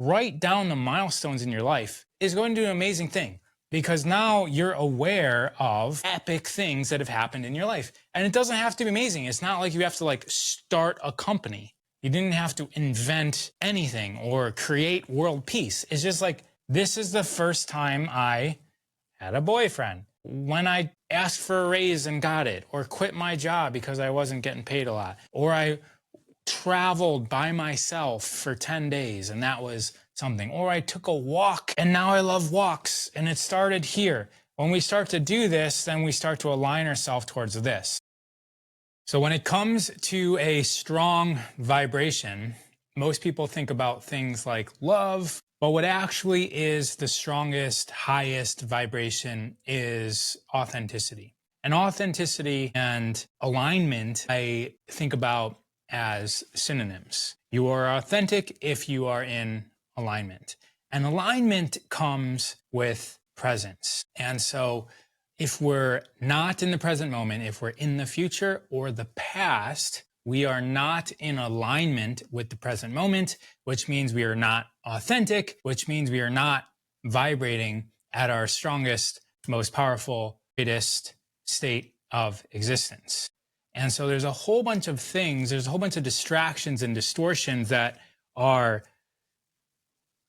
write down the milestones in your life is going to do an amazing thing, because now you're aware of epic things that have happened in your life. And it doesn't have to be amazing. It's not like you have to like start a company. You didn't have to invent anything or create world peace. It's just like, this is the first time I had a boyfriend, when I asked for a raise and got it, or quit my job because I wasn't getting paid a lot, or I traveled by myself for 10 days and that was something, or I took a walk and now I love walks and it started here. When we start to do this, then we start to align ourselves towards this. So when it comes to a strong vibration, most people think about things like love, but what actually is the strongest, highest vibration is authenticity. And authenticity and alignment, I think about as synonyms. You are authentic if you are in alignment. And alignment comes with presence. And so if we're not in the present moment, if we're in the future or the past, we are not in alignment with the present moment, which means we are not authentic, which means we are not vibrating at our strongest, most powerful, greatest state of existence. And so there's a whole bunch of things, there's a whole bunch of distractions and distortions that are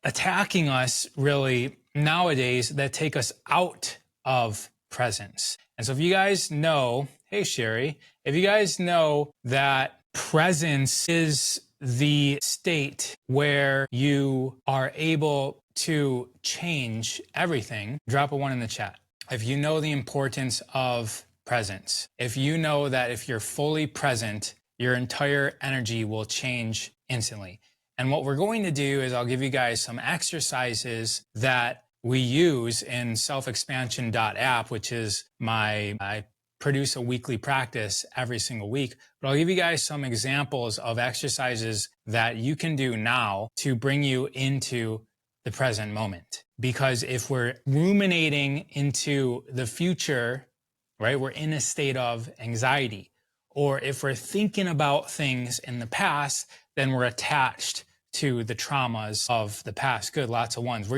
attacking us really nowadays that take us out of presence. And so if you guys know, hey Sherry, if you guys know that presence is the state where you are able to change everything, drop a 1 in the chat. If you know the importance of presence, if you know that if you're fully present, your entire energy will change instantly. And what we're going to do is I'll give you guys some exercises that we use in SelfExpansion.app, which is I produce a weekly practice every single week. But I'll give you guys some examples of exercises that you can do now to bring you into the present moment. Because if we're ruminating into the future, right, we're in a state of anxiety. Or if we're thinking about things in the past, then we're attached to the traumas of the past. Good, lots of ones.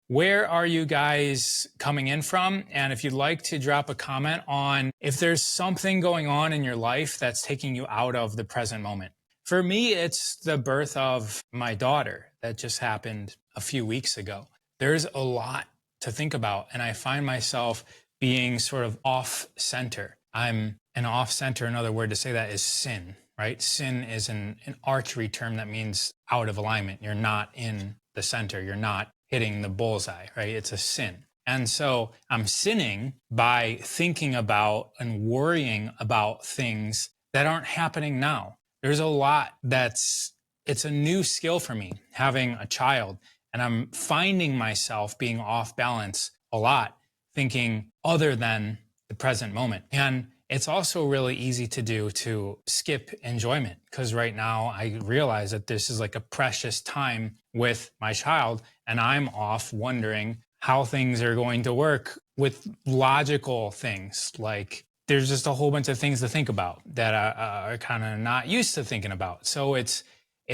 Where are you guys coming in from? And if you'd like to drop a comment on if there's something going on in your life that's taking you out of the present moment. For me, it's the birth of my daughter that just happened a few weeks ago. There's a lot to think about, and I find myself being sort of off center. I'm an off center. Another word to say that is sin, right? Sin is an archery term that means out of alignment. You're not in the center. You're not hitting the bullseye, right? It's a sin. And so I'm sinning by thinking about and worrying about things that aren't happening now. There's a lot it's a new skill for me, having a child, and I'm finding myself being off balance a lot, thinking other than the present moment. And it's also really easy to do to skip enjoyment, because right now I realize that this is like a precious time with my child, and I'm off wondering how things are going to work with logical things. Like there's just a whole bunch of things to think about that are kind of not used to thinking about. So it's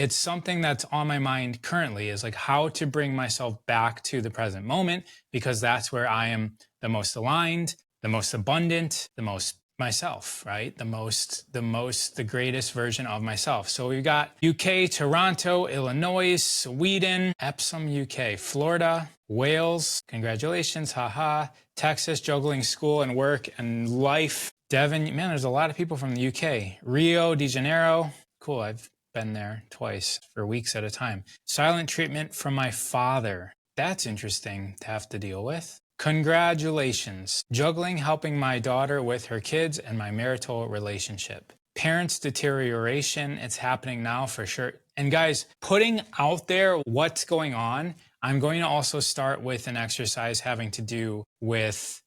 something that's on my mind currently, is like how to bring myself back to the present moment, because that's where I am the most aligned, the most abundant, the most myself, right? The greatest version of myself. So we've got UK, Toronto, Illinois, Sweden, Epsom, UK, Florida, Wales, congratulations, haha, Texas, juggling school and work and life. Devon, man, there's a lot of people from the UK. Rio de Janeiro, cool, I've been there twice for weeks at a time. Silent treatment from my father. That's interesting to have to deal with. Congratulations. Juggling, helping my daughter with her kids and my marital relationship. Parents' deterioration, it's happening now for sure. And guys, putting out there what's going on, I'm going to also start with an exercise having to do with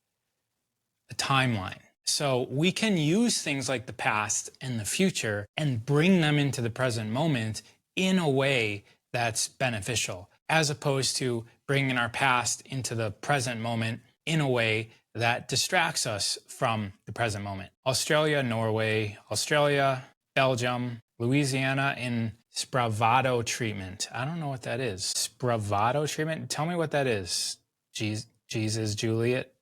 a timeline. So we can use things like the past and the future and bring them into the present moment in a way that's beneficial, as opposed to bringing our past into the present moment in a way that distracts us from the present moment. Australia, Norway, Australia, Belgium, Louisiana in Spravato treatment. I don't know what that is. Spravato treatment. Tell me what that is. Jesus, Juliet,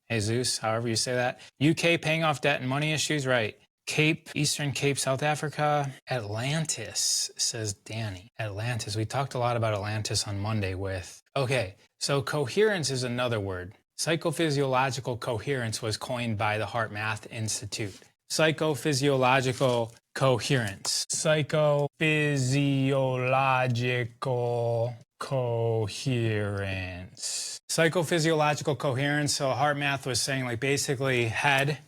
Jesus, however you say that. UK paying off debt and money issues, right? Cape, Eastern Cape, South Africa. Atlantis, says Danny. Atlantis. We talked a lot about Atlantis on Monday with. Okay, so coherence is another word. Psychophysiological coherence was coined by the Heart Math Institute. Psychophysiological coherence. Psychophysiological coherence. Psychophysiological coherence. So Heart Math was saying like basically head,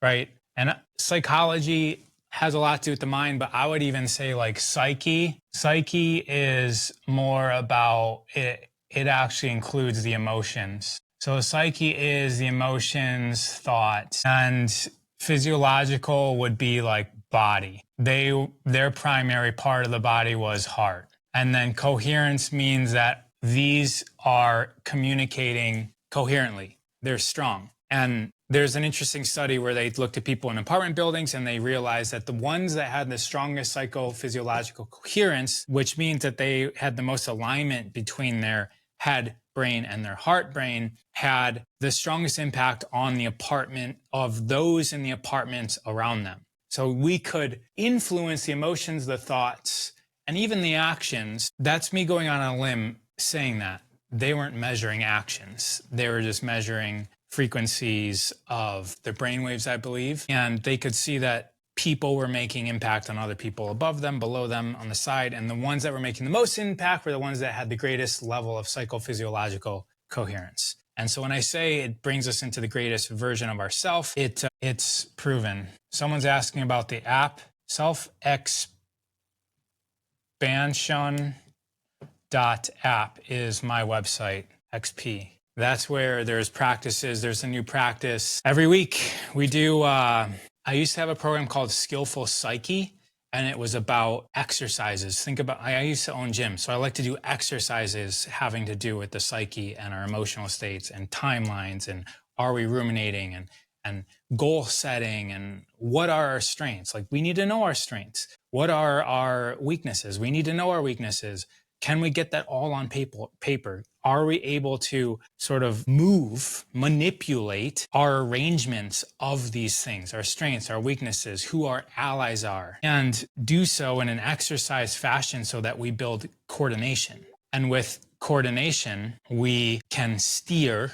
right? And psychology has a lot to do with the mind, but I would even say like psyche. Psyche is more about it. It actually includes the emotions. So psyche is the emotions, thoughts, and physiological would be like body. Their primary part of the body was heart. And then coherence means that these are communicating coherently. They're strong. And there's an interesting study where they looked at people in apartment buildings and they realized that the ones that had the strongest psychophysiological coherence, which means that they had the most alignment between their head brain and their heart brain, had the strongest impact on the apartment of those in the apartments around them. So we could influence the emotions, the thoughts, and even the actions. That's me going on a limb saying that. They weren't measuring actions. They were just measuring frequencies of the brainwaves, I believe. And they could see that people were making impact on other people above them, below them, on the side. And the ones that were making the most impact were the ones that had the greatest level of psychophysiological coherence. And so when I say it brings us into the greatest version of ourself, it's proven. Someone's asking about the app, SelfExpansion.app is my website, XP. That's where there's practices. There's a new practice. Every week we do, I used to have a program called Skillful Psyche, and it was about exercises. Think about, I used to own gyms, so I like to do exercises having to do with the psyche and our emotional states and timelines and are we ruminating and goal setting and what are our strengths? Like we need to know our strengths. What are our weaknesses? We need to know our weaknesses. Can we get that all on paper? Are we able to sort of manipulate our arrangements of these things, our strengths, our weaknesses, who our allies are, and do so in an exercise fashion so that we build coordination. And with coordination, we can steer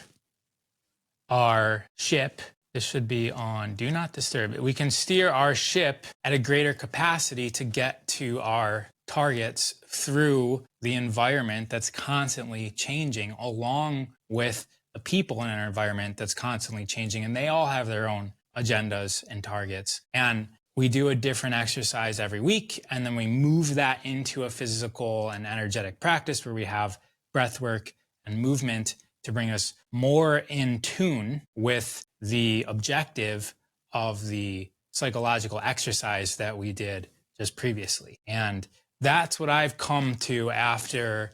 our ship. This should be on Do Not Disturb. We can steer our ship at a greater capacity to get to our targets through the environment that's constantly changing, along with the people in our environment that's constantly changing. And they all have their own agendas and targets. And we do a different exercise every week. And then we move that into a physical and energetic practice where we have breath work and movement to bring us more in tune with the objective of the psychological exercise that we did just previously. And that's what I've come to after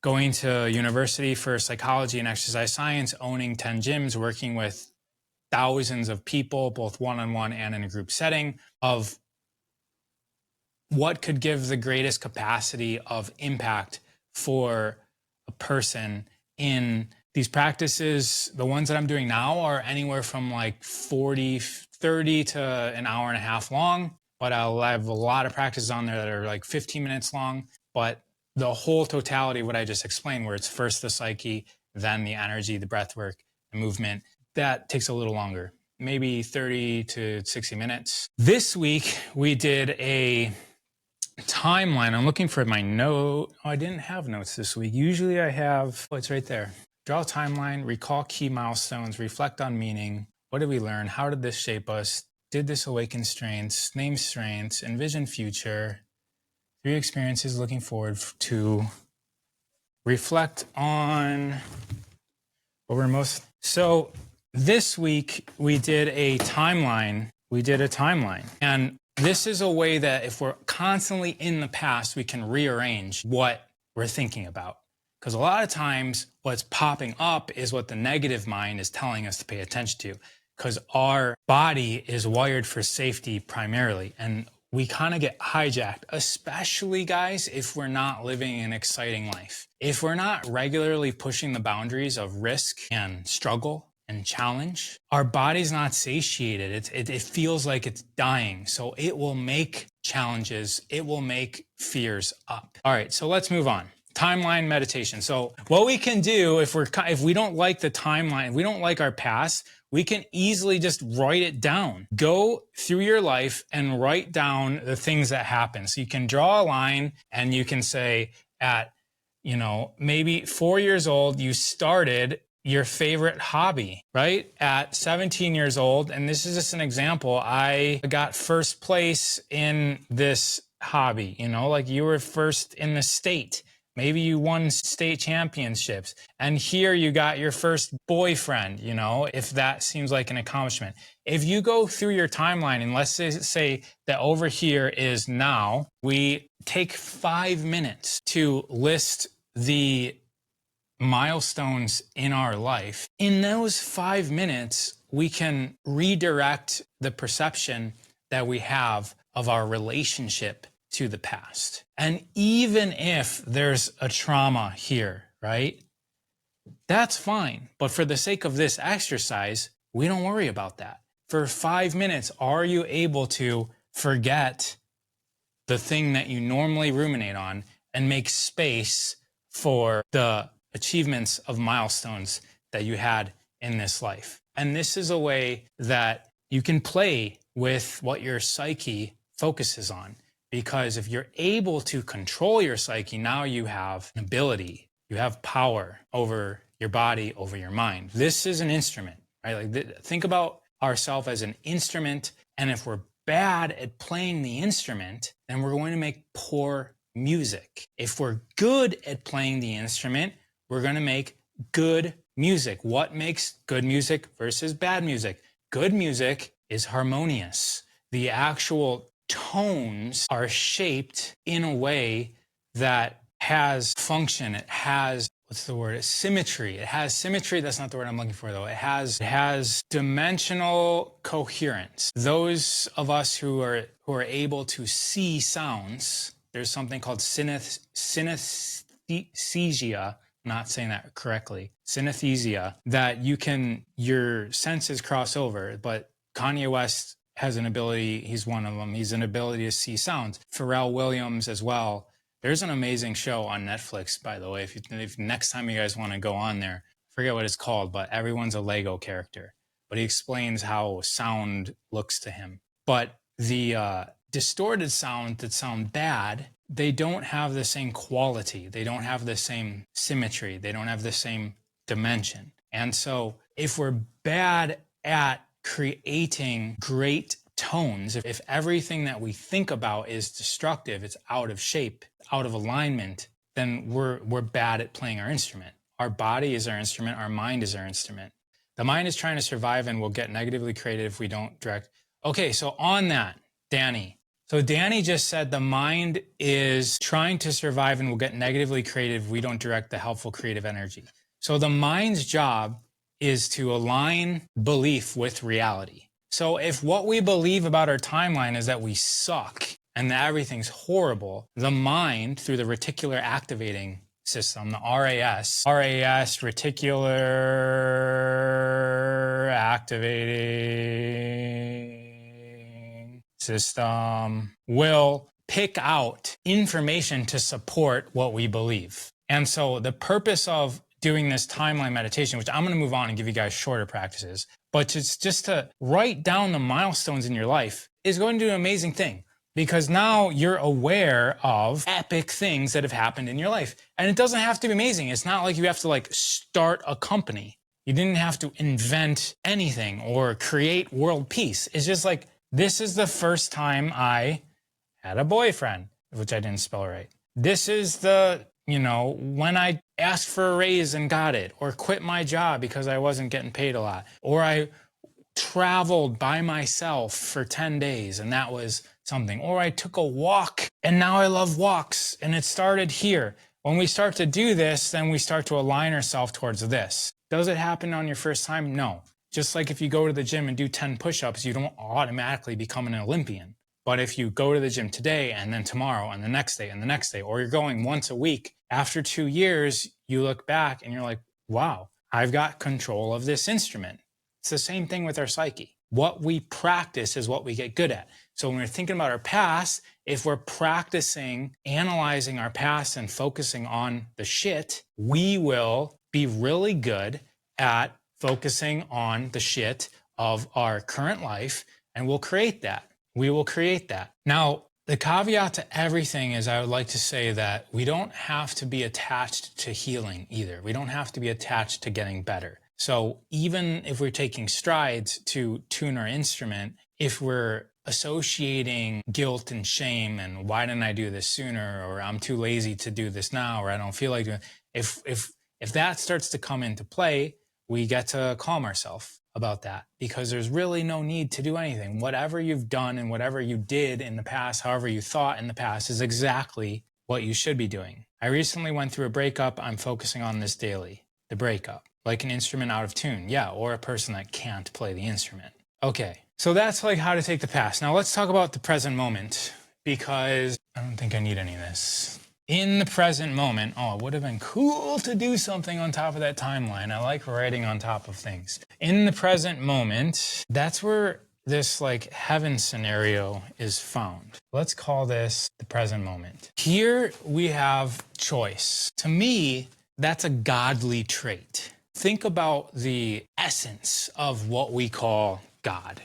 going to university for psychology and exercise science, owning 10 gyms, working with thousands of people, both one-on-one and in a group setting, of what could give the greatest capacity of impact for a person in these practices. The ones that I'm doing now are anywhere from like 30 to an hour and a half long. But I'll have a lot of practices on there that are like 15 minutes long. But the whole totality of what I just explained, where it's first the psyche, then the energy, the breath work, the movement, that takes a little longer, maybe 30 to 60 minutes. This week, we did a timeline. I'm looking for my note. Oh, I didn't have notes this week. Usually I have, oh, it's right there. Draw a timeline, recall key milestones, reflect on meaning. What did we learn? How did this shape us? Did this awaken strengths, name strengths, envision future, 3 experiences looking forward to, reflect on what we're most. So this week we did a timeline. And this is a way that if we're constantly in the past, we can rearrange what we're thinking about. Because a lot of times what's popping up is what the negative mind is telling us to pay attention to. Because our body is wired for safety primarily. And we kind of get hijacked, especially guys, if we're not living an exciting life. If we're not regularly pushing the boundaries of risk and struggle and challenge, our body's not satiated. It feels like it's dying. So it will make challenges. It will make fears up. All right, so let's move on. Timeline meditation. So what we can do if we don't like the timeline, we don't like our past, we can easily just write it down. Go through your life and write down the things that happen. So you can draw a line and you can say at, maybe 4 years old, you started your favorite hobby, right? At 17 years old, and this is just an example, I got first place in this hobby, like you were first in the state. Maybe you won state championships, and here you got your first boyfriend, if that seems like an accomplishment. If you go through your timeline, and let's say that over here is now, we take 5 minutes to list the milestones in our life. In those 5 minutes, we can redirect the perception that we have of our relationship to the past. And even if there's a trauma here, right? That's fine. But for the sake of this exercise, we don't worry about that. For 5 minutes, are you able to forget the thing that you normally ruminate on and make space for the achievements of milestones that you had in this life? And this is a way that you can play with what your psyche focuses on. Because if you're able to control your psyche, now you have an ability, you have power over your body, over your mind. This is an instrument, right? Think about ourselves as an instrument. And if we're bad at playing the instrument, then we're going to make poor music. If we're good at playing the instrument, we're going to make good music. What makes good music versus bad music? Good music is harmonious. The actual tones are shaped in a way that has function. It has, symmetry. It has symmetry. That's not the word I'm looking for, though. It has dimensional coherence. Those of us who are able to see sounds, there's something called synesthesia. I'm not saying that correctly. Synesthesia, that your senses cross over. But Kanye West has an ability, he's one of them, he's an ability to see sounds. Pharrell Williams as well. There's an amazing show on Netflix, by the way, if next time you guys want to go on there, I forget what it's called, but everyone's a Lego character. But he explains how sound looks to him. But the distorted sound that sound bad, they don't have the same quality. They don't have the same symmetry. They don't have the same dimension. And so if we're bad at creating great tones, if everything that we think about is destructive, it's out of shape, out of alignment, then we're bad at playing our instrument. Our body is our instrument. Our mind is our instrument. The mind is trying to survive and will get negatively created if we don't direct. Okay, so on that, Danny. So Danny just said the mind is trying to survive and will get negatively created if we don't direct the helpful creative energy. So the mind's job is to align belief with reality. So if what we believe about our timeline is that we suck and that everything's horrible, the mind, through the reticular activating system, the RAS, reticular activating system, will pick out information to support what we believe. And so the purpose of doing this timeline meditation, which I'm going to move on and give you guys shorter practices, but just to write down the milestones in your life is going to do an amazing thing, because now you're aware of epic things that have happened in your life. And it doesn't have to be amazing. It's not like you have to start a company. You didn't have to invent anything or create world peace. It's just like, this is the first time I had a boyfriend, which I didn't spell right. This is when I asked for a raise and got it, or quit my job because I wasn't getting paid a lot, or I traveled by myself for 10 days and that was something, or I took a walk and now I love walks and it started here. When we start to do this, then we start to align ourselves towards this. Does it happen on your first time? No. Just like if you go to the gym and do 10 push-ups, you don't automatically become an Olympian. But if you go to the gym today and then tomorrow and the next day and the next day, or you're going once a week, after 2 years, you look back and you're like, wow, I've got control of this instrument. It's the same thing with our psyche. What we practice is what we get good at. So when we're thinking about our past, if we're practicing analyzing our past and focusing on the shit, we will be really good at focusing on the shit of our current life, and we'll create that. We will create that. Now, the caveat to everything is I would like to say that we don't have to be attached to healing either. We don't have to be attached to getting better. So even if we're taking strides to tune our instrument, if we're associating guilt and shame and why didn't I do this sooner, or I'm too lazy to do this now, or I don't feel like doing it, if that starts to come into play, we get to calm ourselves about that, because there's really no need to do anything. Whatever you've done and whatever you did in the past, however you thought in the past, is exactly what you should be doing. I recently went through a breakup. I'm focusing on this daily. The breakup, like an instrument out of tune. Yeah, or a person that can't play the instrument. Okay, so that's like how to take the past. Now let's talk about the present moment, because I don't think I need any of this. In the present moment, oh, it would have been cool to do something on top of that timeline. I like writing on top of things. In the present moment, that's where this like heaven scenario is found. Let's call this the present moment. Here we have choice. To me, that's a godly trait. Think about the essence of what we call God,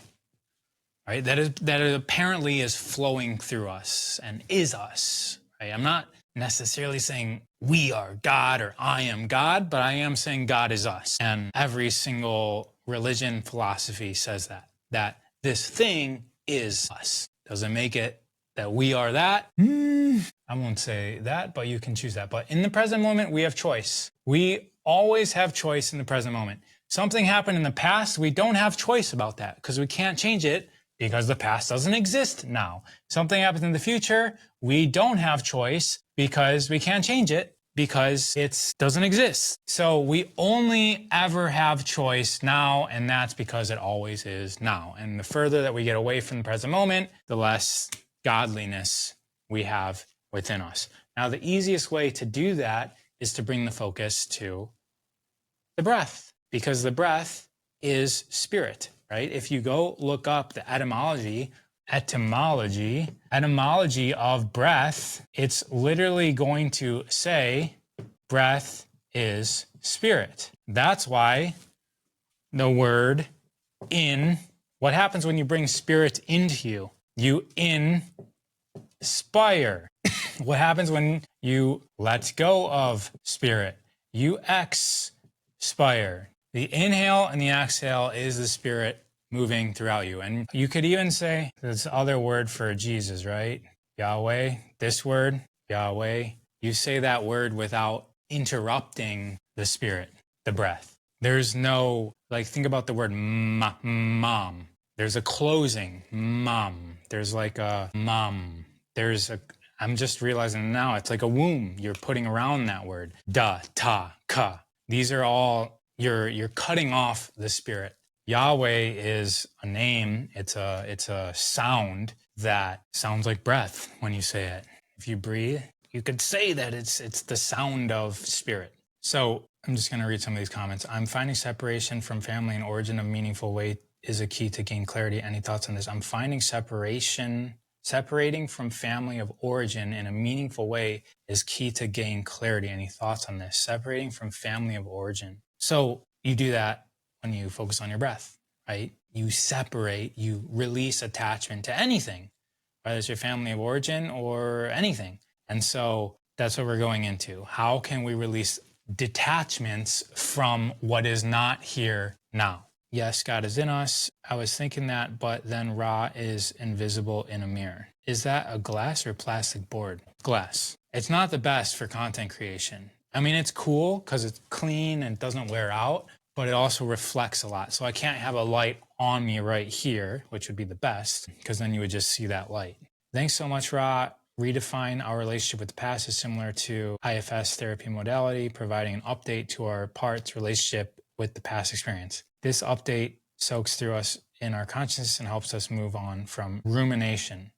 right? That apparently is flowing through us and is us, right? I'm not necessarily saying we are God or I am God, but I am saying God is us. And every single religion, philosophy says that this thing is us. Doesn't make it that we are that. I won't say that, but you can choose that. But in the present moment, we have choice. We always have choice in the present moment. Something happened in the past, we don't have choice about that because we can't change it because the past doesn't exist now. Something happens in the future, we don't have choice because we can't change it because it doesn't exist. So we only ever have choice now, and that's because it always is now. And the further that we get away from the present moment, the less godliness we have within us. Now, the easiest way to do that is to bring the focus to the breath, because the breath is spirit, right? If you go look up the etymology of breath, it's literally going to say breath is spirit. That's why the word in, what happens when you bring spirit into you? You inspire. What happens when you let go of spirit? You expire. The inhale and the exhale is the spirit moving throughout you. And you could even say this other word for Jesus, right? Yahweh, this word, Yahweh. You say that word without interrupting the spirit, the breath. There's no, like, think about the word mom. There's a closing, mom. There's like a mom. I'm just realizing now, it's like a womb you're putting around that word. Da, ta, ka. These are all, you're cutting off the spirit. Yahweh is a name. It's a sound that sounds like breath when you say it. If you breathe, you could say that it's the sound of spirit. So I'm just going to read some of these comments. I'm finding separation from family and origin of meaningful way is a key to gain clarity. Any thoughts on this? I'm finding separating from family of origin in a meaningful way is key to gain clarity. Any thoughts on this? Separating from family of origin. So you do that when you focus on your breath, right? You separate, you release attachment to anything, whether it's your family of origin or anything. And so that's what we're going into. How can we release detachments from what is not here now? Yes, God is in us. I was thinking that, but then Ra is invisible in a mirror. Is that a glass or plastic board? Glass. It's not the best for content creation. I mean, it's cool because it's clean and doesn't wear out, but it also reflects a lot. So I can't have a light on me right here, which would be the best, because then you would just see that light. Thanks so much, Ra. Redefine our relationship with the past is similar to IFS therapy modality, providing an update to our parts relationship with the past experience. This update soaks through us in our consciousness and helps us move on from rumination.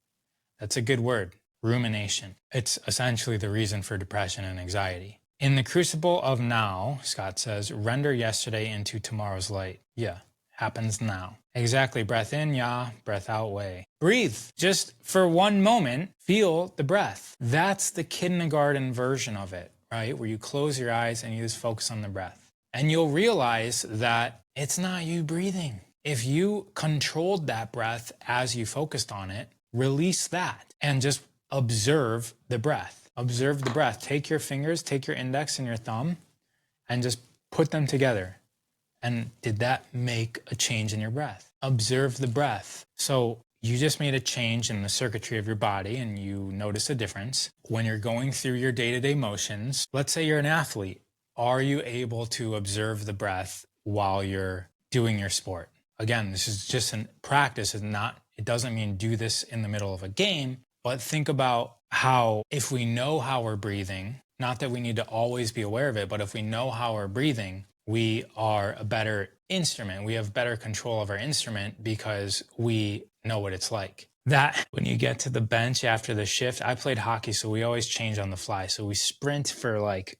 That's a good word, rumination. It's essentially the reason for depression and anxiety. In the crucible of now, Scott says, render yesterday into tomorrow's light. Yeah, happens now. Exactly. Breath in, ya, breath out, way. Breathe. Just for one moment, feel the breath. That's the kindergarten version of it, right? Where you close your eyes and you just focus on the breath. And you'll realize that it's not you breathing. If you controlled that breath as you focused on it, release that and just observe the breath. Observe the breath. Take your fingers, take your index and your thumb, and just put them together. And did that make a change in your breath? Observe the breath. So you just made a change in the circuitry of your body and you notice a difference. When you're going through your day-to-day motions, let's say you're an athlete, are you able to observe the breath while you're doing your sport? Again, this is just a practice. It doesn't mean do this in the middle of a game, but think about how if we know how we're breathing, not that we need to always be aware of it, but if we know how we're breathing, we are a better instrument. We have better control of our instrument because we know what it's like. That when you get to the bench after the shift, I played hockey, so we always change on the fly. So we sprint for like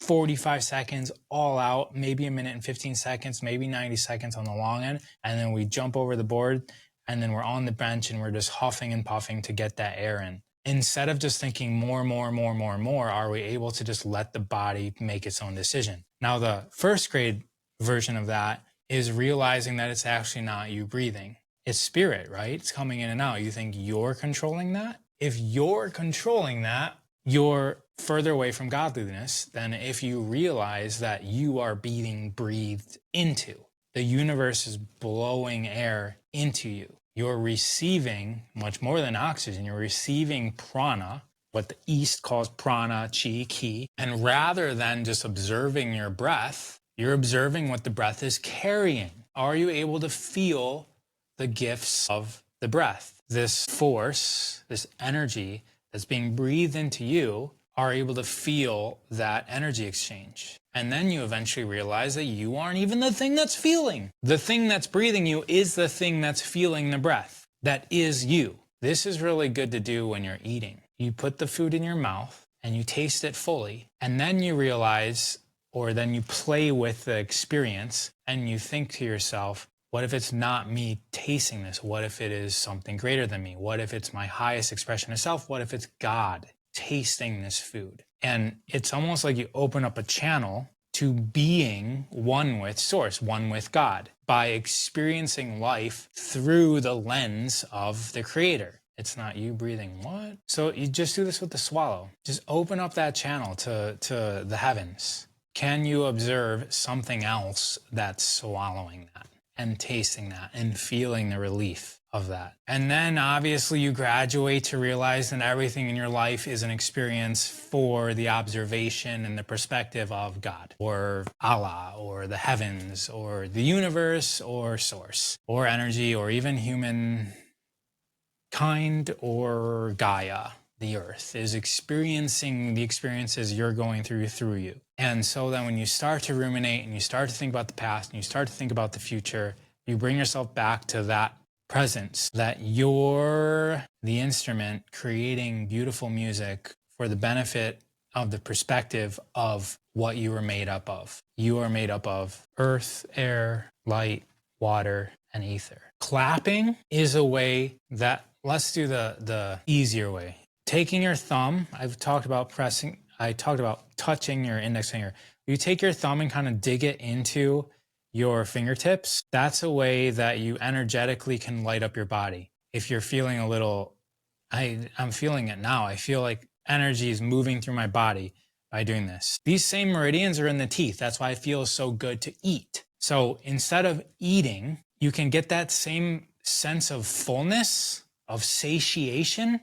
45 seconds all out, maybe a minute and 15 seconds, maybe 90 seconds on the long end. And then we jump over the board and then we're on the bench and we're just huffing and puffing to get that air in. Instead of just thinking more, are we able to just let the body make its own decision? Now, the first grade version of that is realizing that it's actually not you breathing. It's spirit, right? It's coming in and out. You think you're controlling that? If you're controlling that, you're further away from godliness than if you realize that you are being breathed into. The universe is blowing air into you. You're receiving much more than oxygen. You're receiving prana, what the East calls prana, chi, ki. And rather than just observing your breath, you're observing what the breath is carrying. Are you able to feel the gifts of the breath? This force, this energy that's being breathed into you, are able to feel that energy exchange. And then you eventually realize that you aren't even the thing that's feeling. The thing that's breathing you is the thing that's feeling the breath. That is you. This is really good to do when you're eating. You put the food in your mouth and you taste it fully. And then you realize, or then you play with the experience and you think to yourself, what if it's not me tasting this? What if it is something greater than me? What if it's my highest expression of self? What if it's God tasting this food? And it's almost like you open up a channel to being one with Source, one with God, by experiencing life through the lens of the Creator. It's not you breathing what? So you just do this with the swallow. Just open up that channel to the heavens. Can you observe something else that's swallowing that and tasting that and feeling the relief of that? And then obviously you graduate to realize that everything in your life is an experience for the observation and the perspective of God or Allah or the heavens or the universe or Source or energy or even human kind or Gaia. The earth is experiencing the experiences you're going through you. And so then when you start to ruminate and you start to think about the past and you start to think about the future, you bring yourself back to that presence, that you're the instrument creating beautiful music for the benefit of the perspective of what you were made up of. You are made up of earth, air, light, water, and ether. Clapping is a way that, let's do the easier way. Taking your thumb, I talked about touching your index finger. You take your thumb and kind of dig it into your fingertips. That's a way that you energetically can light up your body. If you're feeling a little, I'm feeling it now. I feel like energy is moving through my body by doing this. These same meridians are in the teeth. That's why it feels so good to eat. So instead of eating, you can get that same sense of fullness, of satiation,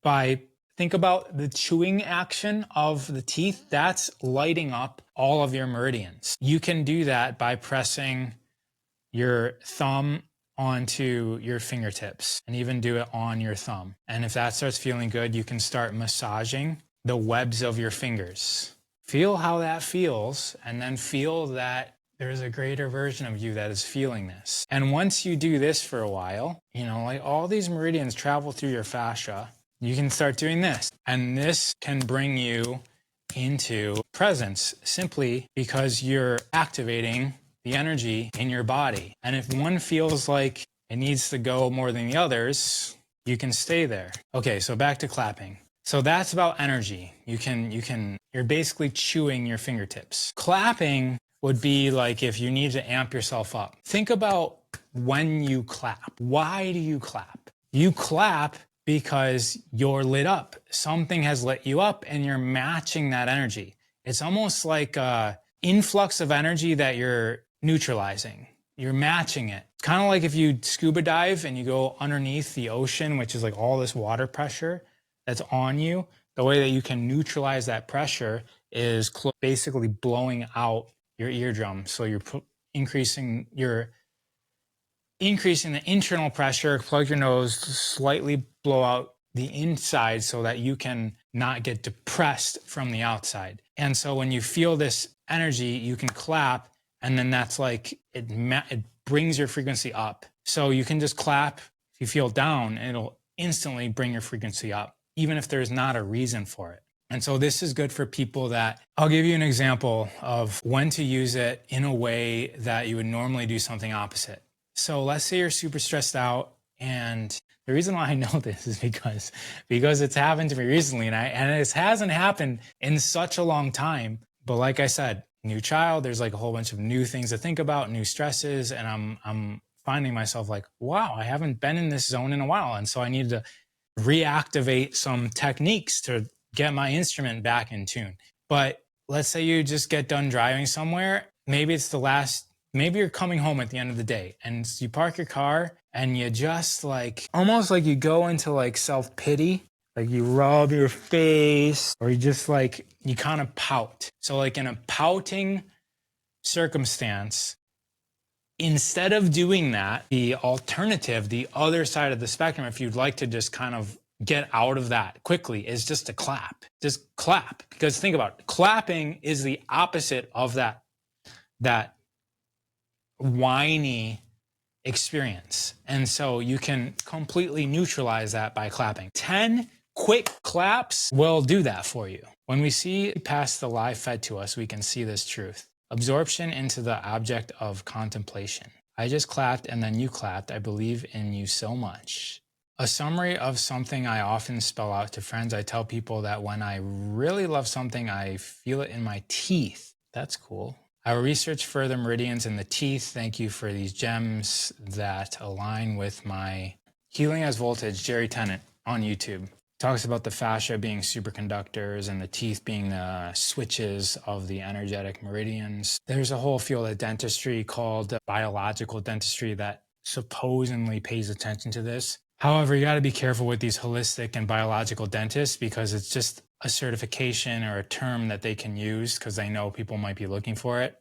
by think about the chewing action of the teeth. That's lighting up all of your meridians. You can do that by pressing your thumb onto your fingertips and even do it on your thumb. And if that starts feeling good, you can start massaging the webs of your fingers. Feel how that feels and then feel that there's a greater version of you that is feeling this. And once you do this for a while, you know, like all these meridians travel through your fascia, you can start doing this. And this can bring you into presence simply because you're activating the energy in your body. And if one feels like it needs to go more than the others, you can stay there. Okay, so back to clapping. So that's about energy. You're basically chewing your fingertips. Clapping would be like if you need to amp yourself up. Think about when you clap. Why do you clap? You clap because you're lit up. Something has lit you up and you're matching that energy. It's almost like an influx of energy that you're neutralizing. You're matching it. It's kind of like if you scuba dive and you go underneath the ocean, which is like all this water pressure that's on you. The way that you can neutralize that pressure is basically blowing out your eardrum. So you're increasing the internal pressure, plug your nose, slightly blow out the inside so that you can not get depressed from the outside. And so when you feel this energy, you can clap, and then that's like, it brings your frequency up. So you can just clap. If you feel down, it'll instantly bring your frequency up, even if there's not a reason for it. And so this is good for people that, I'll give you an example of when to use it in a way that you would normally do something opposite. So let's say you're super stressed out, and the reason why I know this is because it's happened to me recently, and it hasn't happened in such a long time. But like I said, new child, there's like a whole bunch of new things to think about, new stresses, and I'm finding myself like, wow, I haven't been in this zone in a while, and so I need to reactivate some techniques to get my instrument back in tune. But let's say you just get done driving somewhere. Maybe you're coming home at the end of the day and you park your car and you just like, almost like you go into like self-pity, like you rub your face, or you just like, you kind of pout. So like in a pouting circumstance, instead of doing that, the alternative, the other side of the spectrum, if you'd like to just kind of get out of that quickly, is just to clap. Just clap. Because think about it. Clapping is the opposite of that whiny experience. And so you can completely neutralize that by clapping. 10 quick claps will do that for you. When we see past the lie fed to us, we can see this truth. Absorption into the object of contemplation. I just clapped and then you clapped. I believe in you so much. A summary of something I often spell out to friends. I tell people that when I really love something, I feel it in my teeth. That's cool. I will research further meridians in the teeth. Thank you for these gems that align with my Healing as Voltage. Jerry Tennant on YouTube talks about the fascia being superconductors and the teeth being the switches of the energetic meridians. There's a whole field of dentistry called biological dentistry that supposedly pays attention to this. However, you got to be careful with these holistic and biological dentists because it's just a certification or a term that they can use because they know people might be looking for it.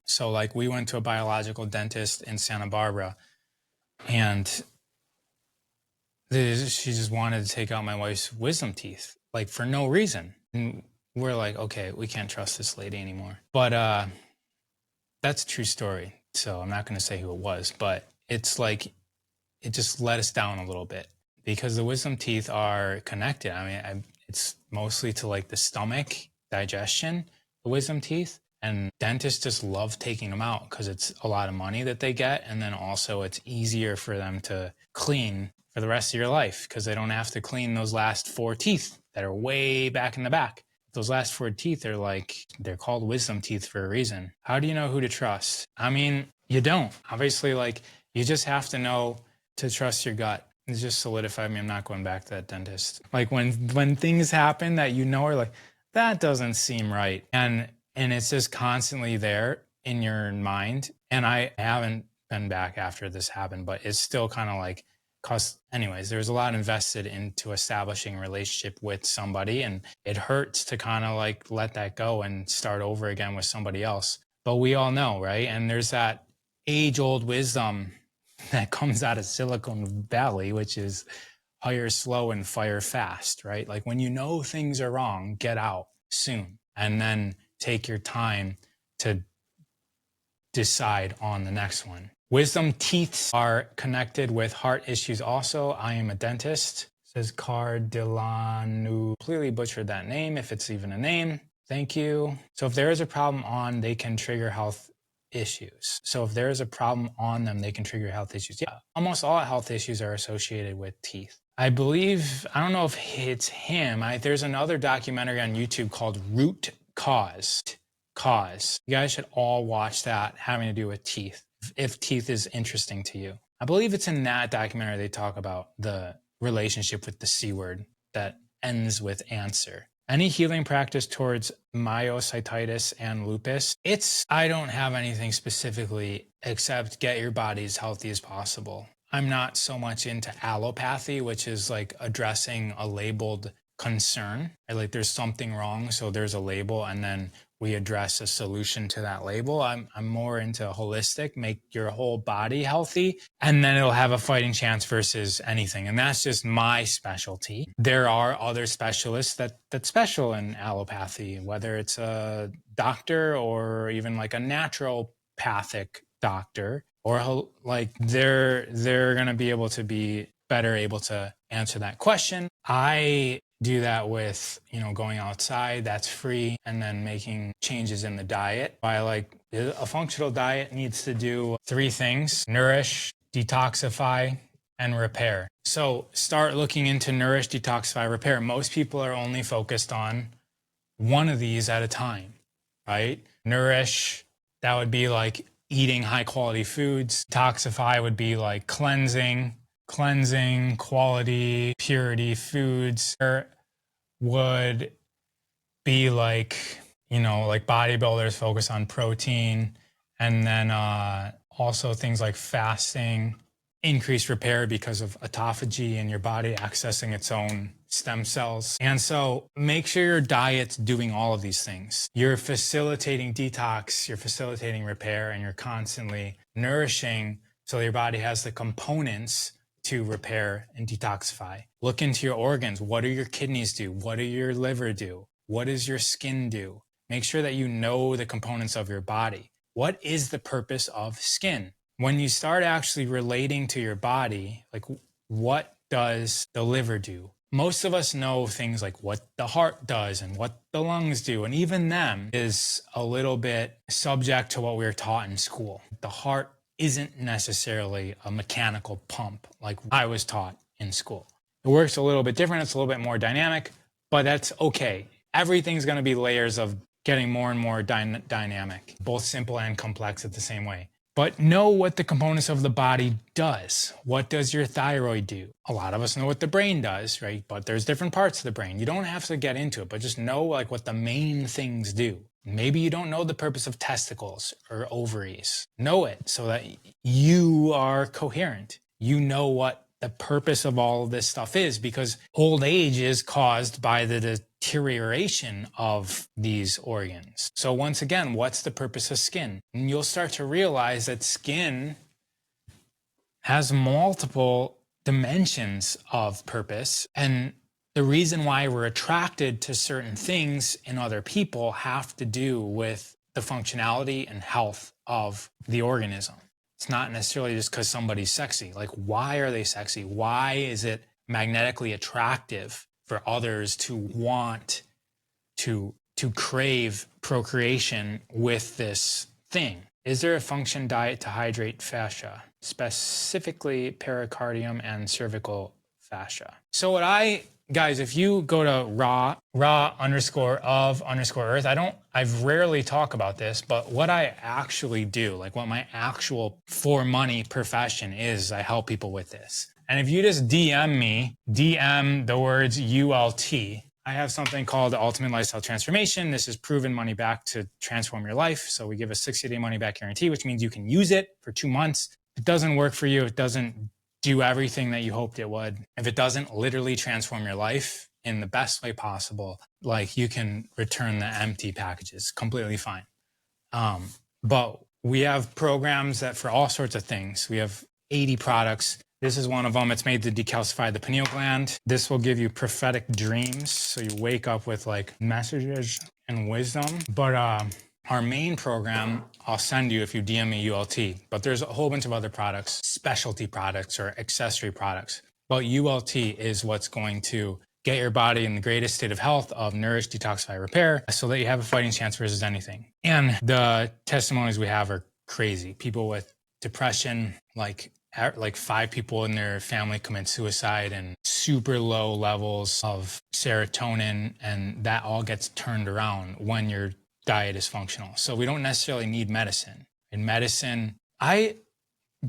So like we went to a biological dentist in Santa Barbara, and she just wanted to take out my wife's wisdom teeth, like for no reason. And we're like, okay, we can't trust this lady anymore. But that's a true story. So I'm not going to say who it was, but it's like, it just let us down a little bit because the wisdom teeth are connected. I mean, it's mostly to like the stomach, digestion, the wisdom teeth. And dentists just love taking them out because it's a lot of money that they get. And then also it's easier for them to clean for the rest of your life because they don't have to clean those last 4 teeth that are way back in the back. Those last 4 teeth are they're called wisdom teeth for a reason. How do you know who to trust? I mean, you don't. Obviously, you just have to know to trust your gut. It's just solidified me. I'm not going back to that dentist. Like when things happen that you know are like, that doesn't seem right. And it's just constantly there in your mind. And I haven't been back after this happened, but it's still kind of like, anyways, there's a lot invested into establishing a relationship with somebody, and it hurts to kind of like let that go and start over again with somebody else. But we all know, right? And there's that age-old wisdom that comes out of Silicon Valley, which is hire slow and fire fast, right? Like when you know things are wrong, get out soon, and then take your time to decide on the next one. Wisdom teeth are connected with heart issues also. I am a dentist. Says Cardilanu. Completely butchered that name, if it's even a name. Thank you. So if there is a problem on, they can trigger health issues. So if there is a problem on them, they can trigger health issues. Yeah, almost all health issues are associated with teeth. I believe, I don't know if it's him. There's another documentary on YouTube called Root Cause. You guys should all watch that, having to do with teeth, if teeth is interesting to you. I believe it's in that documentary they talk about the relationship with the C word that ends with answer. Any healing practice towards myositis and lupus? I don't have anything specifically except get your body as healthy as possible. I'm not so much into allopathy, which is like addressing a labeled concern. Like there's something wrong, so there's a label, and then we address a solution to that label. I'm more into holistic, make your whole body healthy, and then it'll have a fighting chance versus anything. And that's just my specialty. There are other specialists that's special in allopathy, whether it's a doctor or even like a naturopathic doctor, or like they're going to be able to be better able to answer that question. I do that with, going outside, that's free, and then making changes in the diet. A functional diet needs to do 3 things: nourish, detoxify, and repair. So start looking into nourish, detoxify, repair. Most people are only focused on one of these at a time, right? Nourish, that would be like eating high quality foods. Detoxify would be like cleansing, quality, purity foods. Would be like, like bodybuilders focus on protein, and then also things like fasting, increased repair because of autophagy in your body accessing its own stem cells. And so make sure your diet's doing all of these things. You're facilitating detox, you're facilitating repair, and you're constantly nourishing so your body has the components to repair and detoxify. Look into your organs. What do your kidneys do? What do your liver do? What does your skin do? Make sure that you know the components of your body. What is the purpose of skin? When you start actually relating to your body, like what does the liver do? Most of us know things like what the heart does and what the lungs do, and even them is a little bit subject to what we were taught in school. The heart isn't necessarily a mechanical pump like I was taught in school. It works a little bit different. It's a little bit more dynamic, but that's okay. Everything's going to be layers of getting more and more dynamic, both simple and complex at the same way. But know what the components of the body does. What does your thyroid do? A lot of us know what the brain does, right? But there's different parts of the brain. You don't have to get into it, but just know like what the main things do. Maybe you don't know the purpose of testicles or ovaries. Know it so that you are coherent. You know what the purpose of all of this stuff is, because old age is caused by the deterioration of these organs. So once again, what's the purpose of skin? And you'll start to realize that skin has multiple dimensions of purpose, and the reason why we're attracted to certain things in other people have to do with the functionality and health of the organism. It's not necessarily just because somebody's sexy. Like, why are they sexy? Why is it magnetically attractive for others to want to crave procreation with this thing? Is there a function diet to hydrate fascia, specifically pericardium and cervical fascia? So guys, if you go to raw_of_earth, I've rarely talk about this, but what I actually do, like what my actual for money profession is, I help people with this. And if you just DM me, DM the words ULT, I have something called the Ultimate Lifestyle Transformation. This is proven money back to transform your life. So we give a 60-day money back guarantee, which means you can use it for 2 months. If it doesn't work for you, it doesn't do everything that you hoped it would. If it doesn't literally transform your life in the best way possible, like you can return the empty packages, completely fine. But we have programs that for all sorts of things. We have 80 products. This is one of them. It's made to decalcify the pineal gland. This will give you prophetic dreams. So you wake up with like messages and wisdom. But Our main program, I'll send you if you DM me ULT, but there's a whole bunch of other products, specialty products or accessory products. But ULT is what's going to get your body in the greatest state of health of nourish, detoxify, repair, so that you have a fighting chance versus anything. And the testimonies we have are crazy. People with depression, like 5 people in their family commit suicide, and super low levels of serotonin, and that all gets turned around when your diet is functional. So we don't necessarily need medicine. In medicine, I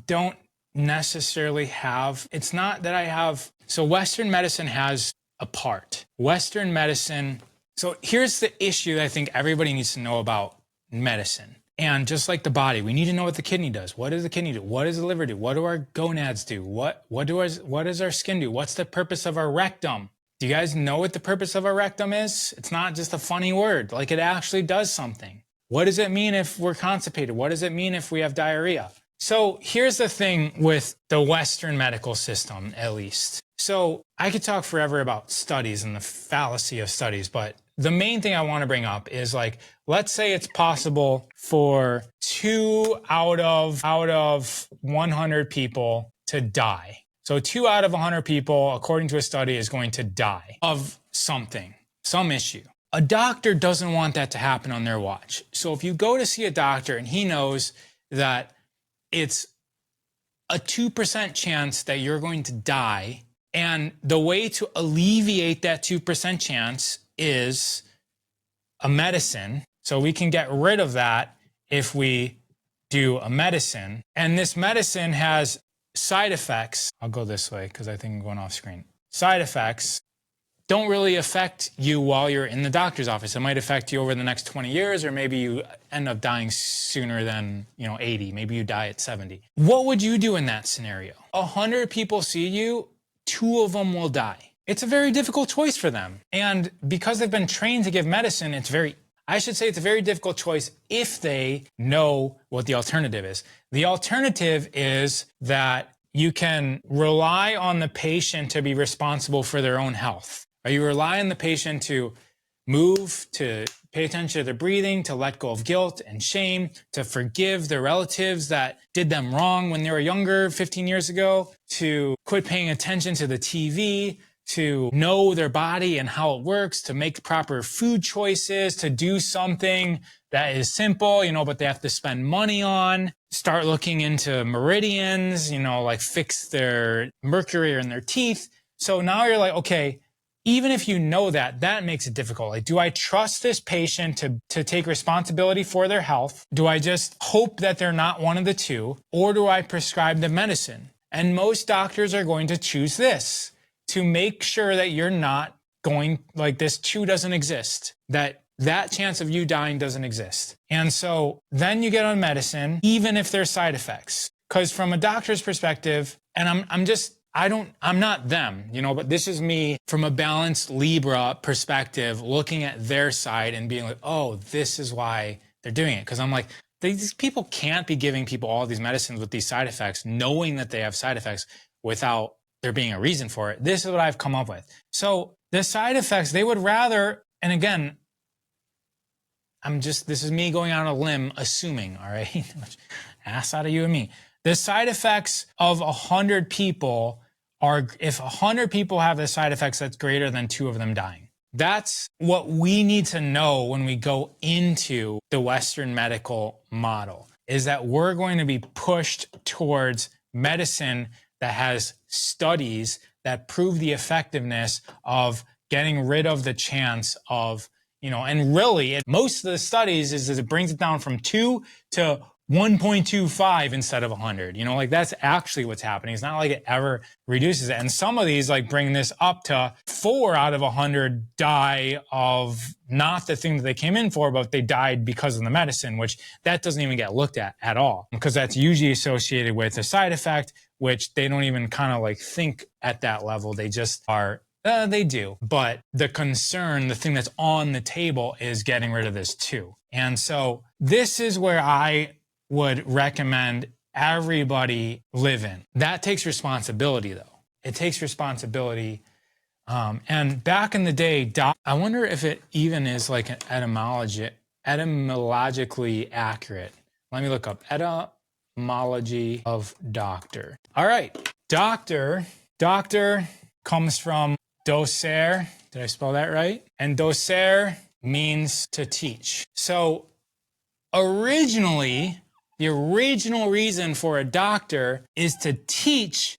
don't necessarily have, it's not that I have, so Western medicine has a part. Western medicine, so here's the issue that I think everybody needs to know about medicine. And just like the body, we need to know what the kidney does. What does the kidney do? What does the liver do? What do our gonads do? What does our skin do? What's the purpose of our rectum? Do you guys know what the purpose of our rectum is? It's not just a funny word, like it actually does something. What does it mean if we're constipated? What does it mean if we have diarrhea? So here's the thing with the Western medical system, at least. So I could talk forever about studies and the fallacy of studies, but the main thing I want to bring up is, like, let's say it's possible for 2 out of 100 people to die. So 2 out of 100 people, according to a study, is going to die of something, some issue. A doctor doesn't want that to happen on their watch. So if you go to see a doctor and he knows that it's a 2% chance that you're going to die, and the way to alleviate that 2% chance is a medicine. So we can get rid of that if we do a medicine. And this medicine has side effects. I'll go this way because I think I'm going off screen. Side effects don't really affect you while you're in the doctor's office. It might affect you over the next 20 years, or maybe you end up dying sooner than, 80. Maybe you die at 70. What would you do in that scenario? 100 people see you, 2 of them will die. It's a very difficult choice for them. And because they've been trained to give medicine, it's a very difficult choice if they know what the alternative is. The alternative is that you can rely on the patient to be responsible for their own health. Or you rely on the patient to move, to pay attention to their breathing, to let go of guilt and shame, to forgive their relatives that did them wrong when they were younger 15 years ago, to quit paying attention to the TV, to know their body and how it works, to make proper food choices, to do something that is simple, but they have to spend money on, start looking into meridians, like fix their mercury in their teeth. So now you're like, okay, even if you know that makes it difficult. Like, do I trust this patient to take responsibility for their health? Do I just hope that they're not one of the two? Or do I prescribe the medicine? And most doctors are going to choose this, to make sure that you're not going, like, this 2 doesn't exist, that chance of you dying doesn't exist. And so then you get on medicine, even if there's side effects. Because from a doctor's perspective, and I'm not them, but this is me from a balanced Libra perspective, looking at their side and being like, oh, this is why they're doing it. Because I'm like, these people can't be giving people all these medicines with these side effects, knowing that they have side effects without there being a reason for it. This is what I've come up with. So the side effects, they would rather, and again, this is me going on a limb, assuming, all right? Ass out of you and me. The side effects of 100 people are, if 100 people have the side effects, that's greater than 2 of them dying. That's what we need to know when we go into the Western medical model, is that we're going to be pushed towards medicine that has studies that prove the effectiveness of getting rid of the chance of, and really most of the studies is it brings it down from 2 to 1.25 instead of 100. That's actually what's happening. It's not like it ever reduces it. And some of these bring this up to 4 out of 100 die of not the thing that they came in for, but they died because of the medicine, which that doesn't even get looked at all, because that's usually associated with a side effect, which they don't even kind of think at that level. They just are, they do. But the concern, the thing that's on the table, is getting rid of this too. And so this is where I would recommend everybody live in. That takes responsibility, though. It takes responsibility. And back in the day, I wonder if it even is like an etymology. etymologically accurate. Let me look up etymology of doctor. All right, doctor comes from docere. Did I spell that right? And docere means to teach. So originally, the original reason for a doctor is to teach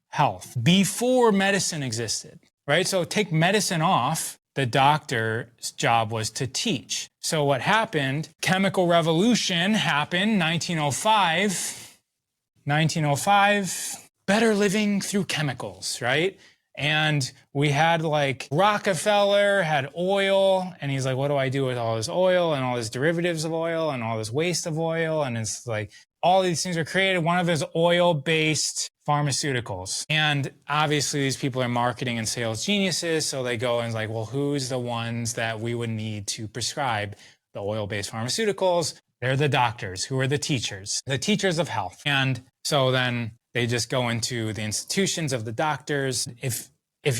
health before medicine existed, right? So take medicine off, the doctor's job was to teach. So what happened? Chemical revolution happened, 1905, better living through chemicals, right? And we had like Rockefeller had oil, and he's like, what do I do with all this oil and all these derivatives of oil and all this waste of oil? And it's like all these things are created. One of his oil-based pharmaceuticals. And obviously these people are marketing and sales geniuses. So they go and it's like, well, who's the ones that we would need to prescribe the oil-based pharmaceuticals? They're the doctors, who are the teachers of health. And so then they just go into the institutions of the doctors. If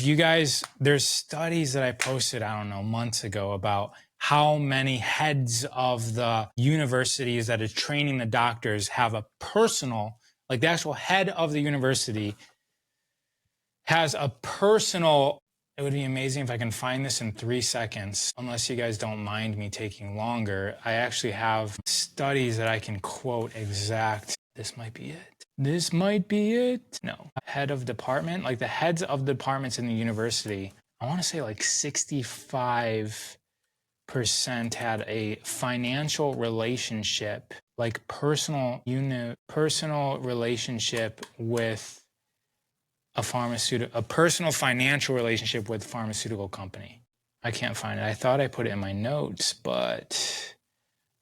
you guys, there's studies that I posted, I don't know, months ago about how many heads of the universities that are training the doctors have a personal, like the actual head of the university has a personal, it would be amazing if I can find this in 3 seconds, unless you guys don't mind me taking longer. I actually have studies that I can quote exact. This might be it. This might be it. No. Head of department, like the heads of departments in the university, I want to say like 65% had a financial relationship, like personal relationship with a personal financial relationship with a pharmaceutical company. I can't find it. I thought I put it in my notes, but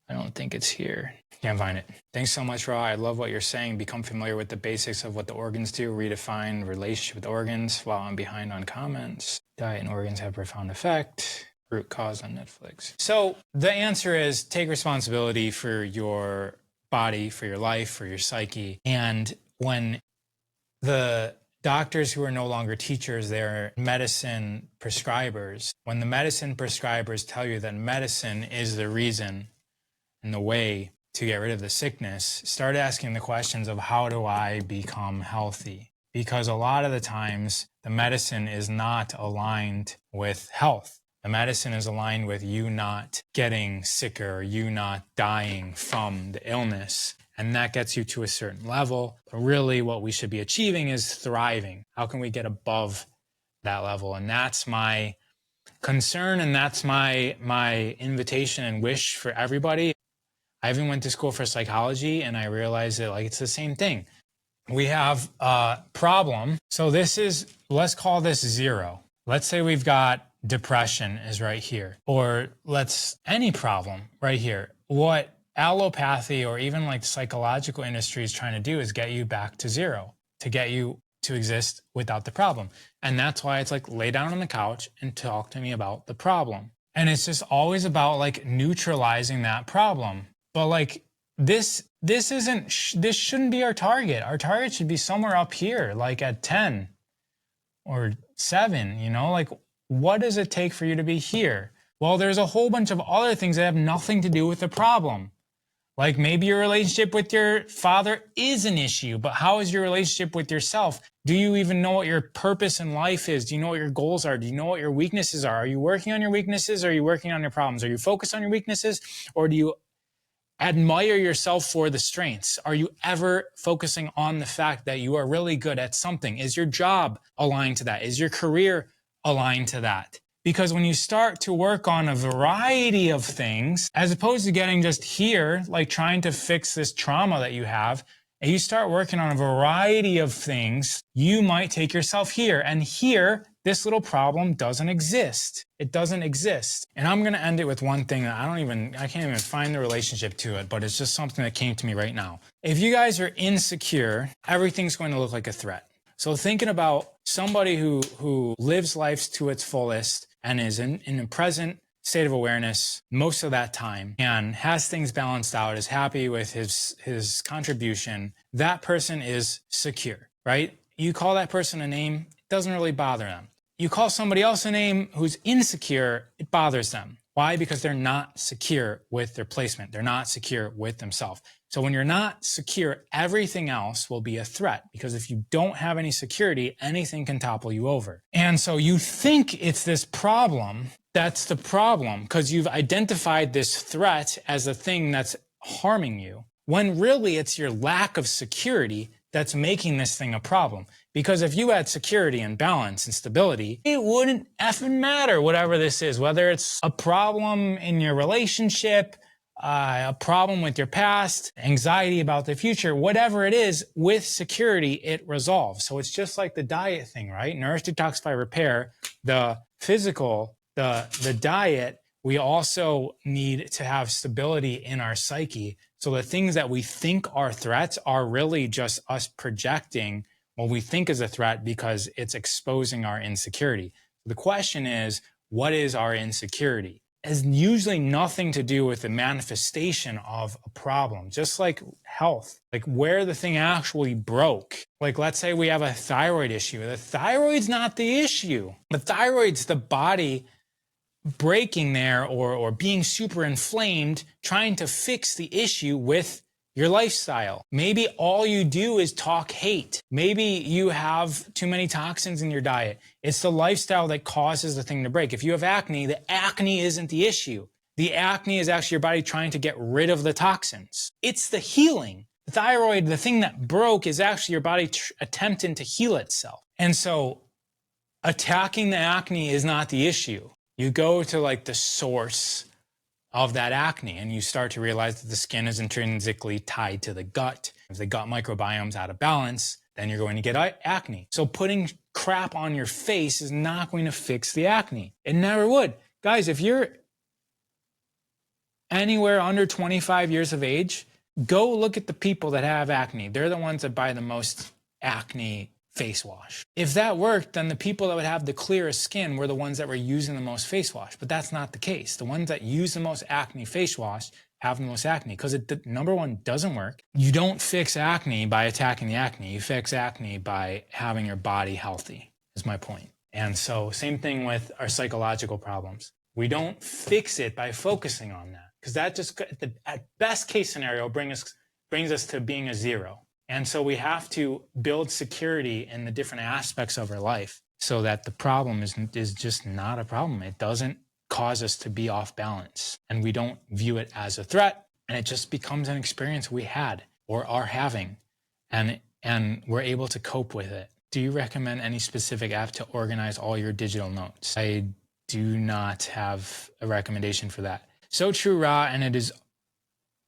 I don't think it's here. Can't find it. Thanks so much, Ra. I love what you're saying. Become familiar with the basics of what the organs do. Redefine relationship with organs while I'm behind on comments. Diet and organs have profound effect. Root cause on Netflix. So the answer is take responsibility for your body, for your life, for your psyche. And when the doctors who are no longer teachers, they're medicine prescribers. When the medicine prescribers tell you that medicine is the reason and the way to get rid of the sickness, start asking the questions of how do I become healthy? Because a lot of the times the medicine is not aligned with health. The medicine is aligned with you not getting sicker, you not dying from the illness. And that gets you to a certain level. But really what we should be achieving is thriving. How can we get above that level? And that's my concern, and that's my invitation and wish for everybody. I even went to school for psychology, and I realized that like it's the same thing. We have a problem. So this is, let's call this 0. Let's say we've got depression is right here, or any problem right here. What allopathy or even like the psychological industry is trying to do is get you back to 0, to get you to exist without the problem. And that's why it's like lay down on the couch and talk to me about the problem. And it's just always about like neutralizing that problem. But like this shouldn't be our target. Our target should be somewhere up here, like at 10 or 7, you know, like what does it take for you to be here? Well, there's a whole bunch of other things that have nothing to do with the problem. Like maybe your relationship with your father is an issue, but how is your relationship with yourself? Do you even know what your purpose in life is? Do you know what your goals are? Do you know what your weaknesses are? Are you working on your weaknesses or are you working on your problems? Are you focused on your weaknesses or do you admire yourself for the strengths? Are you ever focusing on the fact that you are really good at something? Is your job aligned to that? Is your career aligned to that? Because when you start to work on a variety of things, as opposed to getting just here, like trying to fix this trauma that you have, and you start working on a variety of things, you might take yourself here. And here, this little problem doesn't exist. It doesn't exist. And I'm going to end it with one thing that I can't even find the relationship to it, but it's just something that came to me right now. If you guys are insecure, everything's going to look like a threat. So thinking about somebody who lives life to its fullest and is in a present state of awareness most of that time and has things balanced out, is happy with his contribution, that person is secure, right? You call that person a name, it doesn't really bother them. You call somebody else a name who's insecure, it bothers them. Why? Because they're not secure with their placement. They're not secure with themselves. So when you're not secure, everything else will be a threat, because if you don't have any security, anything can topple you over. And so you think it's this problem. That's the problem, because you've identified this threat as a thing that's harming you, when really it's your lack of security that's making this thing a problem. Because if you had security and balance and stability, it wouldn't effing matter whatever this is, whether it's a problem in your relationship, a problem with your past, anxiety about the future, whatever it is, with security, it resolves. So it's just like the diet thing, right? Nourish, detoxify, repair, the physical, the diet. We also need to have stability in our psyche. So the things that we think are threats are really just us projecting what we think is a threat because it's exposing our insecurity. The question is, what is our insecurity? It has usually nothing to do with the manifestation of a problem, just like health, like where the thing actually broke. Like, let's say we have a thyroid issue. The thyroid's not the issue. The thyroid's the body breaking there or being super inflamed, trying to fix the issue with your lifestyle. Maybe all you do is talk hate. Maybe you have too many toxins in your diet. It's the lifestyle that causes the thing to break. If you have acne, the acne isn't the issue. The acne is actually your body trying to get rid of the toxins. It's the healing. The thyroid, the thing that broke, is actually your body attempting to heal itself. And so attacking the acne is not the issue. You go to like the source of that acne, and you start to realize that the skin is intrinsically tied to the gut. If the gut microbiome's out of balance, then you're going to get acne. So putting crap on your face is not going to fix the acne. It never would. Guys, if you're anywhere under 25 years of age, go look at the people that have acne. They're the ones that buy the most acne face wash. If that worked, then the people that would have the clearest skin were the ones that were using the most face wash. But that's not the case. The ones that use the most acne face wash have the most acne, because it, number one, doesn't work. You don't fix acne by attacking the acne. You fix acne by having your body healthy, is my point. And so same thing with our psychological problems. We don't fix it by focusing on that, because that just, at best case scenario, brings us to being a zero. And so we have to build security in the different aspects of our life so that the problem is just not a problem. It doesn't cause us to be off balance, and we don't view it as a threat, and it just becomes an experience we had or are having, and we're able to cope with it. Do you recommend any specific app to organize all your digital notes? I do not have a recommendation for that. So true, Ra, and it is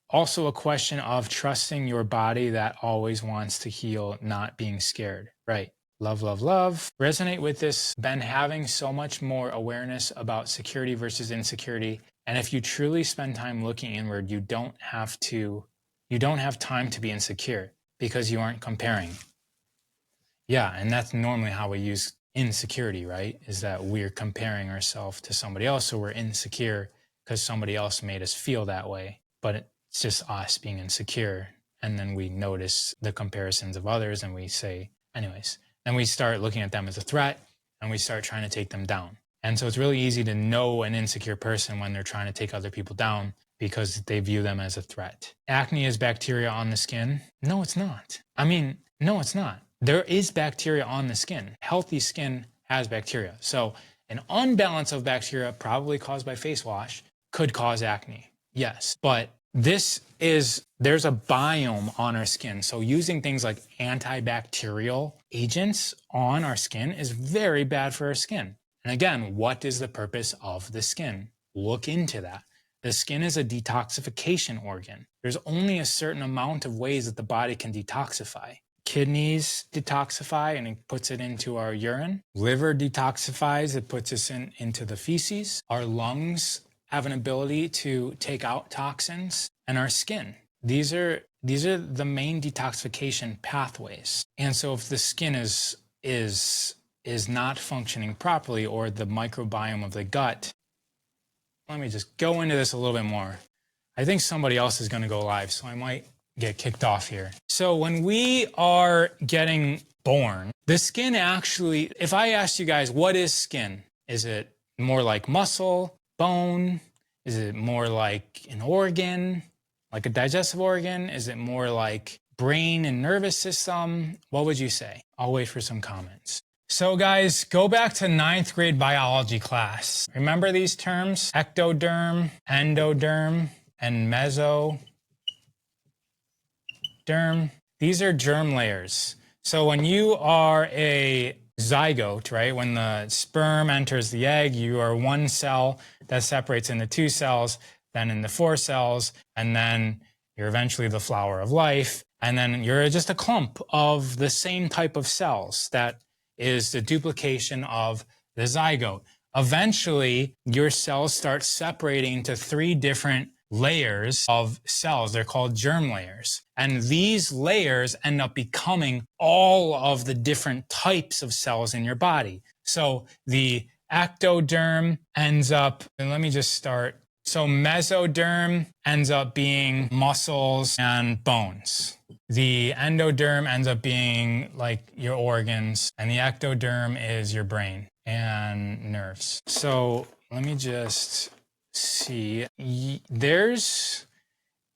also a question of trusting your body that always wants to heal, not being scared. Right. Love, love, love. Resonate with this. Been having so much more awareness about security versus insecurity. And if you truly spend time looking inward, you don't have time to be insecure because you aren't comparing. Yeah. And that's normally how we use insecurity, right? Is that we're comparing ourselves to somebody else. So we're insecure because somebody else made us feel that way. But it's just us being insecure. And then we notice the comparisons of others and we say, anyways, then we start looking at them as a threat and we start trying to take them down. And so it's really easy to know an insecure person when they're trying to take other people down because they view them as a threat. Acne is bacteria on the skin. No, it's not. No, it's not. There is bacteria on the skin. Healthy skin has bacteria. So an unbalance of bacteria, probably caused by face wash, could cause acne. Yes, but there's a biome on our skin. So using things like antibacterial agents on our skin is very bad for our skin. And again, what is the purpose of the skin? Look into that. The skin is a detoxification organ. There's only a certain amount of ways that the body can detoxify. Kidneys detoxify and it puts it into our urine. Liver detoxifies, it puts us into the feces. Our lungs have an ability to take out toxins, and our skin. These are the main detoxification pathways. And so if the skin is not functioning properly, or the microbiome of the gut, let me just go into this a little bit more. I think somebody else is going to go live, so I might get kicked off here. So when we are getting born, the skin actually, if I asked you guys, what is skin? Is it more like muscle, bone? Is it more like an organ, like a digestive organ? Is it more like brain and nervous system? What would you say? I'll wait for some comments. So guys, go back to 9th grade biology class. Remember these terms? Ectoderm, endoderm, and mesoderm. These are germ layers. So when you are a zygote, right, when the sperm enters the egg, you are one cell that separates into two cells, then into four cells, and then you're eventually the flower of life. And then you're just a clump of the same type of cells that is the duplication of the zygote. Eventually, your cells start separating into 3 different layers of cells. They're called germ layers. And these layers end up becoming all of the different types of cells in your body. So the ectoderm ends up, and let me just start. So mesoderm ends up being muscles and bones. The endoderm ends up being like your organs, and the ectoderm is your brain and nerves. So let me just see. There's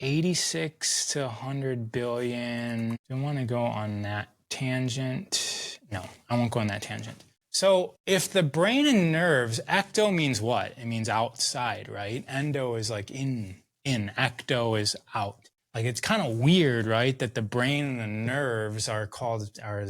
86 to 100 billion. Do I want to go on that tangent? No, I won't go on that tangent. So if the brain and nerves, ecto means what? It means outside, right? Endo is like in, ecto is out. Like it's kind of weird, right? That the brain and the nerves are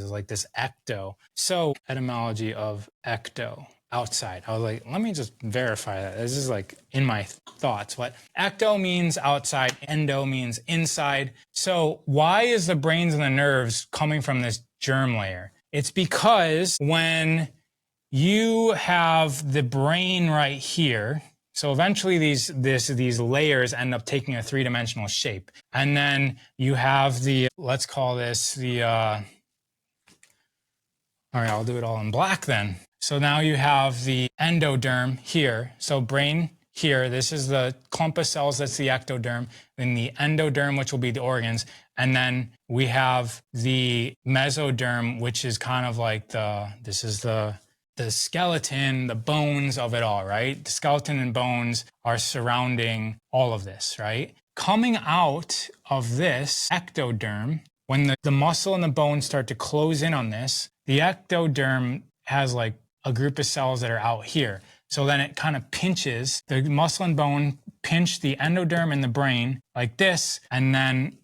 like this ecto. So etymology of ecto, outside. I was like, let me just verify that. This is like in my thoughts. What ecto means outside, endo means inside. So why is the brains and the nerves coming from this germ layer? It's because when you have the brain right here, so eventually these layers end up taking a 3-dimensional shape. And then you have the, let's call this the, all right, I'll do it all in black then. So now you have the endoderm here. So brain here, this is the clump of cells, that's the ectoderm. Then the endoderm, which will be the organs. And then we have the mesoderm, which is kind of like this is the skeleton, the bones of it all, right? The skeleton and bones are surrounding all of this, right? Coming out of this ectoderm, when the muscle and the bone start to close in on this, the ectoderm has like a group of cells that are out here. So then it kind of pinches, the muscle and bone pinch the endoderm in the brain like this, and then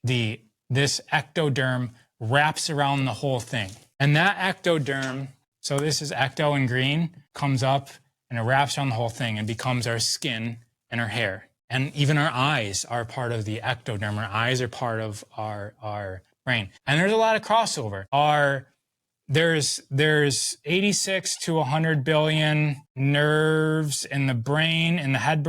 this ectoderm wraps around the whole thing. And that ectoderm, so this is ecto in green, comes up and it wraps around the whole thing and becomes our skin and our hair. And even our eyes are part of the ectoderm. Our eyes are part of our brain. And there's a lot of crossover. There's 86 to 100 billion nerves in the brain, in the head.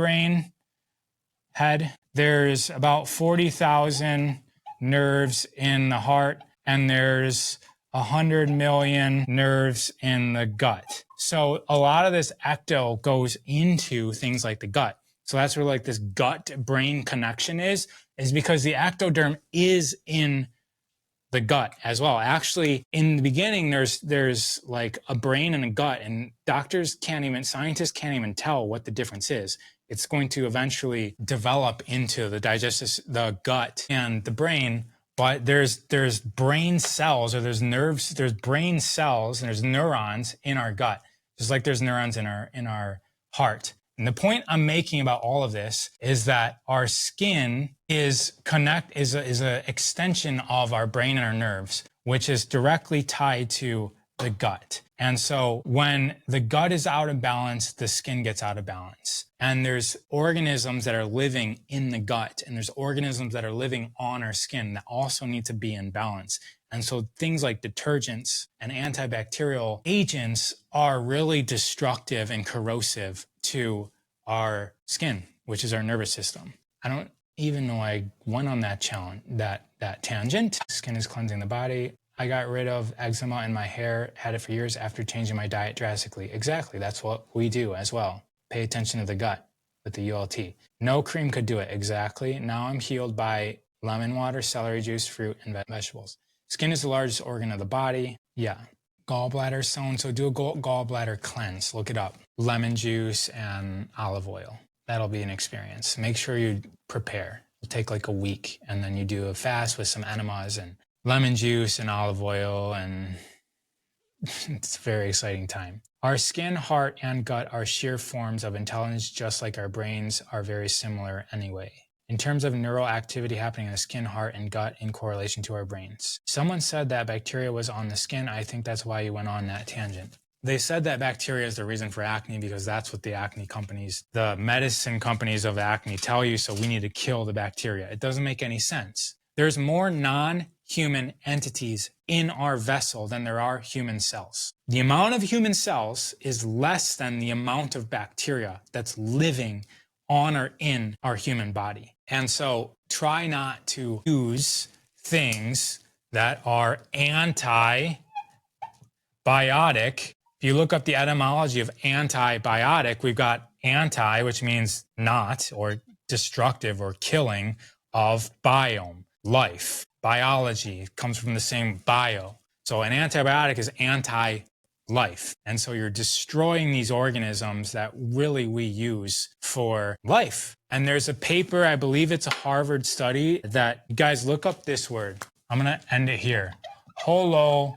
There's about 40,000 nerves in the heart, and there's 100 million nerves in the gut. So a lot of this ecto goes into things like the gut. So that's where like this gut-brain connection is because the ectoderm is in the gut as well. Actually, in the beginning, there's like a brain and a gut, and scientists can't even tell what the difference is. It's going to eventually develop into the gut and the brain. But there's brain cells, or there's nerves, there's brain cells, and there's neurons in our gut, just like there's neurons in our heart. And the point I'm making about all of this is that our skin is an extension of our brain and our nerves, which is directly tied to the gut. And so when the gut is out of balance, the skin gets out of balance. And there's organisms that are living in the gut, and there's organisms that are living on our skin that also need to be in balance. And so things like detergents and antibacterial agents are really destructive and corrosive to our skin, which is our nervous system. I don't even know I went on that tangent. Skin is cleansing the body. I got rid of eczema in my hair, had it for years after changing my diet drastically. Exactly, that's what we do as well. Pay attention to the gut with the ULT. No cream could do it, exactly. Now I'm healed by lemon water, celery juice, fruit, and vegetables. Skin is the largest organ of the body. Yeah. Gallbladder stone, so do a gallbladder cleanse. Look it up. Lemon juice and olive oil. that'll be an experience. Make sure you prepare. It'll take like a week, and then you do a fast with some enemas and lemon juice and olive oil, and it's a very exciting time. Our skin, heart, and gut are sheer forms of intelligence, just like our brains are very similar anyway. In terms of neural activity happening in the skin, heart, and gut in correlation to our brains. Someone said that bacteria was on the skin. I think that's why you went on that tangent. They said that bacteria is the reason for acne because that's what the acne companies, the medicine companies of acne tell you, so we need to kill the bacteria. It doesn't make any sense. There's more non-human entities in our vessel than there are human cells. The amount of human cells is less than the amount of bacteria that's living on or in our human body. And so try not to use things that are antibiotic. If you look up the etymology of antibiotic, we've got anti, which means not, or destructive or killing, of biome, life. Biology comes from the same bio. So an antibiotic is anti-life. And so you're destroying these organisms that really we use for life. And there's a paper, I believe it's a Harvard study, that, you guys, look up this word. I'm going to end it here. Holobiont.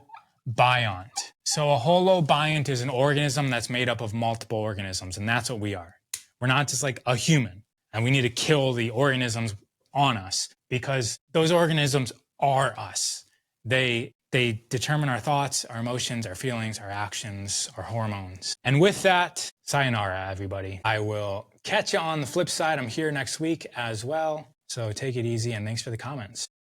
So a holobiont is an organism that's made up of multiple organisms, and that's what we are. We're not just like a human, and we need to kill the organisms on us because those organisms are us. They determine our thoughts, our emotions, our feelings, our actions, our hormones. And with that, sayonara, everybody. I will catch you on the flip side. I'm here next week as well. So take it easy, and thanks for the comments.